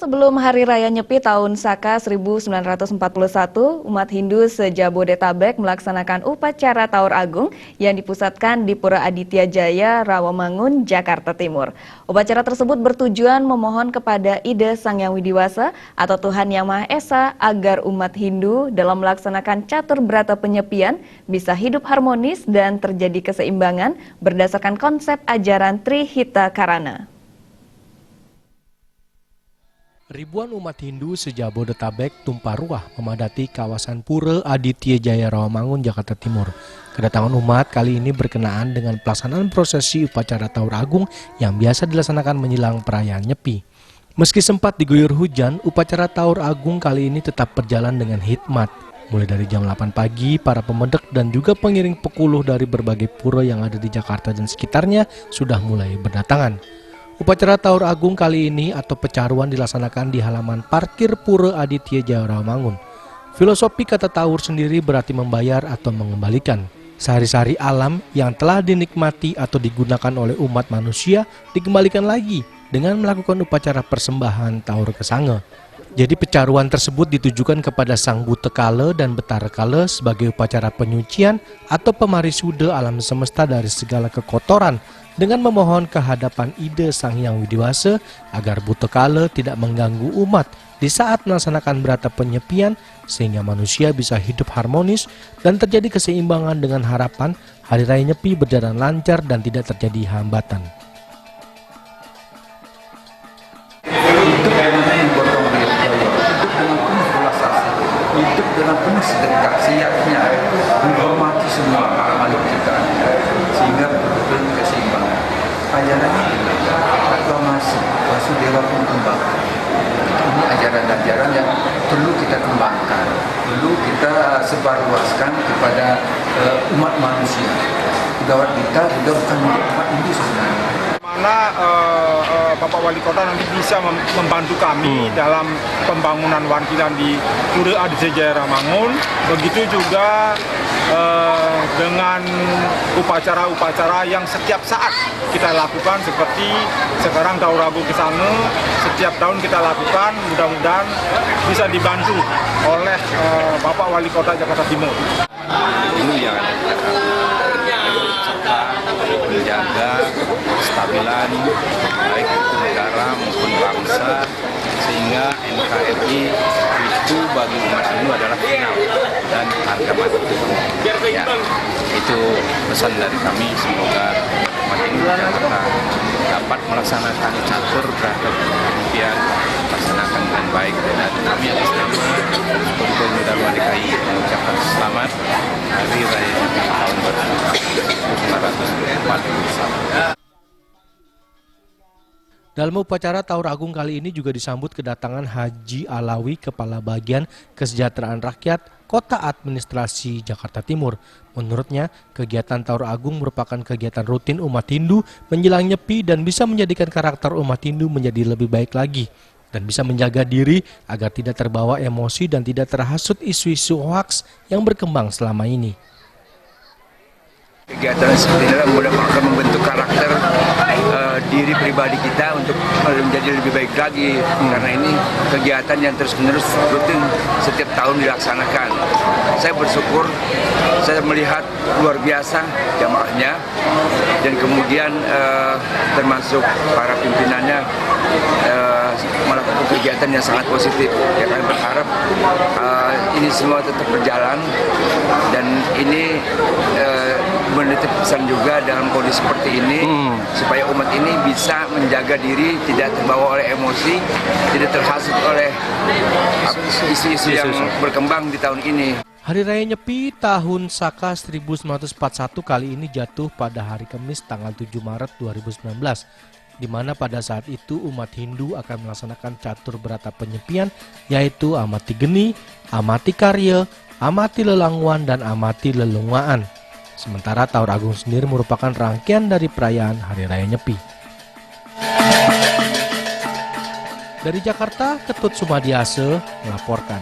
Sebelum Hari Raya Nyepi tahun Saka 1941, umat Hindu se-Jabodetabek melaksanakan upacara Taur Agung yang dipusatkan di Pura Aditya Jaya, Rawamangun, Jakarta Timur. Upacara tersebut bertujuan memohon kepada Ida Sang Yang Widiwasa atau Tuhan Yang Maha Esa agar umat Hindu dalam melaksanakan catur berata penyepian bisa hidup harmonis dan terjadi keseimbangan berdasarkan konsep ajaran Trihita Karana. Ribuan umat Hindu se-Jabodetabek tumpah ruah memadati kawasan Pura Aditya Jaya Rawamangun, Jakarta Timur. Kedatangan umat kali ini berkenaan dengan pelaksanaan prosesi upacara Taur Agung yang biasa dilaksanakan menjelang perayaan Nyepi. Meski sempat diguyur hujan, upacara Taur Agung kali ini tetap berjalan dengan hikmat. Mulai dari jam 8 pagi, para pemedek dan juga pengiring pekuluh dari berbagai pura yang ada di Jakarta dan sekitarnya sudah mulai berdatangan. Upacara Taur Agung kali ini atau pecaruan dilaksanakan di halaman parkir Pura Aditya Jaya Rawamangun. Filosofi kata taur sendiri berarti membayar atau mengembalikan. Sari-sari alam yang telah dinikmati atau digunakan oleh umat manusia dikembalikan lagi dengan melakukan upacara persembahan Taur Kesange. Jadi pecaruan tersebut ditujukan kepada Sang Buta Kala dan Betara Kala sebagai upacara penyucian atau pemarisuda alam semesta dari segala kekotoran dengan memohon kehadapan Ida Sang Yang Widiwasa agar Buta Kala tidak mengganggu umat di saat melaksanakan berata penyepian sehingga manusia bisa hidup harmonis dan terjadi keseimbangan dengan harapan Hari Raya Nyepi berjalan lancar dan tidak terjadi hambatan. Hidup dengan penuh sedekah, siapnya menghormati semua makhluk kita sehingga betul-betul keseimbangan. Ajarannya aklamasi, Vasudeva pun kembang. Ini ajaran-ajaran yang perlu kita kembangkan, perlu kita sebarluaskan kepada umat manusia. Pegawai kita juga bukan umat Hindu sebenarnya. Mana Bapak Wali Kota nanti bisa membantu kami dalam pembangunan warkilan di Pura Aditya Jaya Rawamangun. Begitu juga dengan upacara-upacara yang setiap saat kita lakukan seperti sekarang Taur Agung Kesange setiap tahun kita lakukan. Mudah-mudahan bisa dibantu oleh Bapak Wali Kota Jakarta Timur. Ini yang menjaga kestabilan baik itu negara maupun bangsa sehingga NKRI itu bagi umat Hindu adalah final dan harga mati. Ya, itu pesan dari kami, semoga umat Hindu Jakarta dapat melaksanakan catur berata penyepian laksanakan dengan baik dan kami atas nama Komite Muda Luar DKI mengucapkan selamat Hari Raya Nyepi tahun 1941. Dalam upacara Taur Agung kali ini juga disambut kedatangan Haji Alawi, Kepala Bagian Kesejahteraan Rakyat Kota Administrasi Jakarta Timur. Menurutnya, kegiatan Taur Agung merupakan kegiatan rutin umat Hindu menjelang Nyepi dan bisa menjadikan karakter umat Hindu menjadi lebih baik lagi dan bisa menjaga diri agar tidak terbawa emosi dan tidak terhasut isu-isu hoaks yang berkembang selama ini. Kegiatan seperti ini akan membentuk karakter diri pribadi kita untuk menjadi lebih baik lagi karena ini kegiatan yang terus-menerus rutin setiap tahun dilaksanakan. Saya bersyukur, saya melihat luar biasa jamaahnya dan kemudian termasuk para pimpinannya melakukan kegiatan yang sangat positif. Ya, kami berharap ini semua tetap berjalan dan ini menitip pesan juga dalam kondisi seperti ini supaya umat ini bisa menjaga diri, tidak terbawa oleh emosi, tidak terhasut oleh isu-isu yang berkembang di tahun ini. Hari Raya Nyepi tahun Saka 1941 kali ini jatuh pada hari Kamis tanggal 7 Maret 2019, di mana pada saat itu umat Hindu akan melaksanakan catur berata penyepian yaitu amati geni, amati karya, amati lelangwan, dan amati lelungaan. Sementara Taur Agung sendiri merupakan rangkaian dari perayaan Hari Raya Nyepi. Dari Jakarta, Ketut Sumadiase melaporkan.